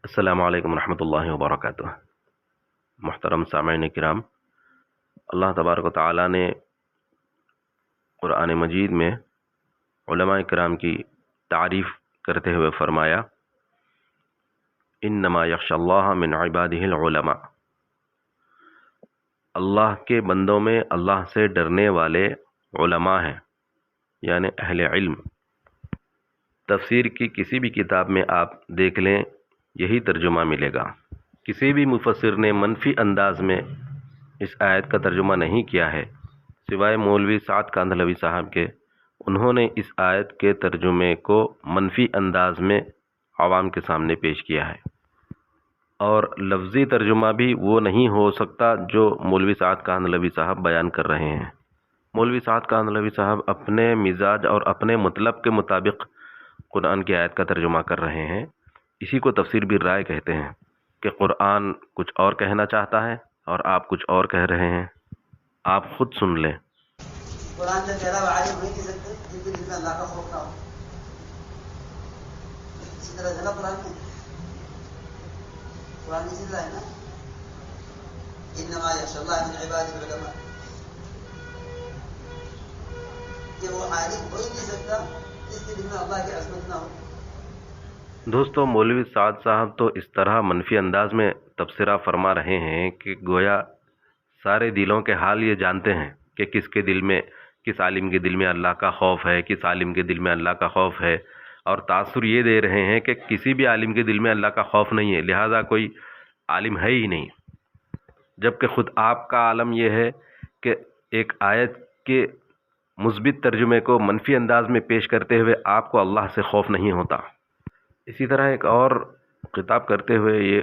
السلام علیکم ورحمۃ اللہ وبرکاتہ۔ محترم سامعین کرام، اللہ تبارک و تعالیٰ نے قرآن مجید میں علماء کرام کی تعریف کرتے ہوئے فرمایا، انما یخشی اللہ من عبادہ العلماء۔ اللہ کے بندوں میں اللہ سے ڈرنے والے علماء ہیں، یعنی اہل علم۔ تفسیر کی کسی بھی کتاب میں آپ دیکھ لیں، یہی ترجمہ ملے گا۔ کسی بھی مفسر نے منفی انداز میں اس آیت کا ترجمہ نہیں کیا ہے سوائے مولوی سعد کاندھلوی صاحب کے۔ انہوں نے اس آیت کے ترجمے کو منفی انداز میں عوام کے سامنے پیش کیا ہے، اور لفظی ترجمہ بھی وہ نہیں ہو سکتا جو مولوی سعد کاندھلوی صاحب بیان کر رہے ہیں۔ مولوی سعد کاندھلوی صاحب اپنے مزاج اور اپنے مطلب کے مطابق قرآن کی آیت کا ترجمہ کر رہے ہیں۔ اسی کو تفسیر بالرائے کہتے ہیں کہ قرآن کچھ اور کہنا چاہتا ہے اور آپ کچھ اور کہہ رہے ہیں۔ آپ خود سن لیں۔ قرآن میں کہہ رہا ہے عالم نہیں کہہ سکتے جن کے دل میں اللہ کا خوف نہ ہو۔ اسی طرح ہے نا قرآن اسی طرح ہے نا، انما یخشی اللہ من عبادہ العلماء، کہ وہ عالم ہو ہی نہیں سکتا جس کے دل میں اللہ کی عظمت نہ ہو۔ دوستو، مولوی سعد صاحب تو اس طرح منفی انداز میں تبصرہ فرما رہے ہیں کہ گویا سارے دلوں کے حال یہ جانتے ہیں کہ کس کے دل میں، کس عالم کے دل میں اللہ کا خوف ہے، کس عالم کے دل میں اللہ کا خوف ہے، اور تاثر یہ دے رہے ہیں کہ کسی بھی عالم کے دل میں اللہ کا خوف نہیں ہے، لہذا کوئی عالم ہے ہی نہیں۔ جبکہ خود آپ کا عالم یہ ہے کہ ایک آیت کے مثبت ترجمے کو منفی انداز میں پیش کرتے ہوئے آپ کو اللہ سے خوف نہیں ہوتا۔ اسی طرح ایک اور خطاب کرتے ہوئے یہ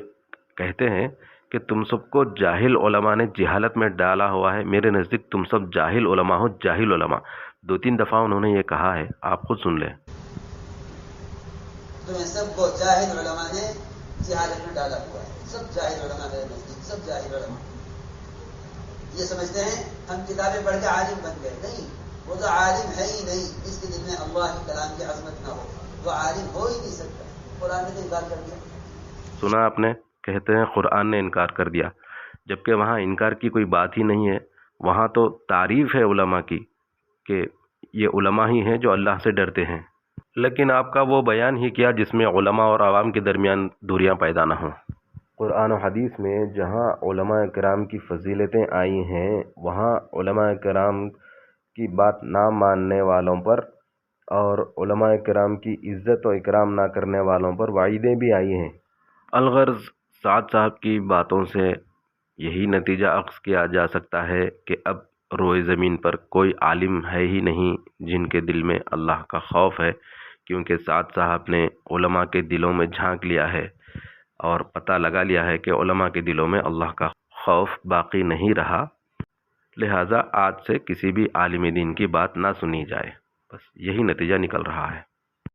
کہتے ہیں کہ تم سب کو جاہل علماء نے جہالت میں ڈالا ہوا ہے، میرے نزدیک تم سب جاہل علماء ہو، جاہل علماء۔ 2-3 دفعہ انہوں نے یہ کہا ہے، آپ خود سن لیں۔ تمہیں سب کو جاہل علماء نے جہالت میں ڈالا ہوا ہے، سب جاہل علماء میرے نزدیک، سب جاہل علماء۔ یہ سمجھتے ہیں ہم کتابیں پڑھ کے عالم بن گئے، نہیں، وہ تو عالم ہے ہی نہیں جس کے دل میں اللہ کے کلام کی عظمت نہ ہو، وہ عالم ہو ہی نہیں سکتا۔ قرآن نے تو انکار کر دیا۔ سنا آپ نے؟ کہتے ہیں قرآن نے انکار کر دیا، جبکہ وہاں انکار کی کوئی بات ہی نہیں ہے۔ وہاں تو تعریف ہے علماء کی کہ یہ علماء ہی ہیں جو اللہ سے ڈرتے ہیں، لیکن آپ کا وہ بیان ہی کیا جس میں علماء اور عوام کے درمیان دوریاں پیدا نہ ہوں۔ قرآن و حدیث میں جہاں علماء کرام کی فضیلتیں آئی ہیں، وہاں علماء کرام کی بات نہ ماننے والوں پر اور علماء کرام کی عزت و اکرام نہ کرنے والوں پر وعیدیں بھی آئی ہیں۔ الغرض سعد صاحب کی باتوں سے یہی نتیجہ اخذ کیا جا سکتا ہے کہ اب روئے زمین پر کوئی عالم ہے ہی نہیں جن کے دل میں اللہ کا خوف ہے، کیونکہ سعد صاحب نے علماء کے دلوں میں جھانک لیا ہے اور پتہ لگا لیا ہے کہ علماء کے دلوں میں اللہ کا خوف باقی نہیں رہا، لہٰذا آج سے کسی بھی عالم دین کی بات نہ سنی جائے۔ بس یہی نتیجہ نکل رہا ہے۔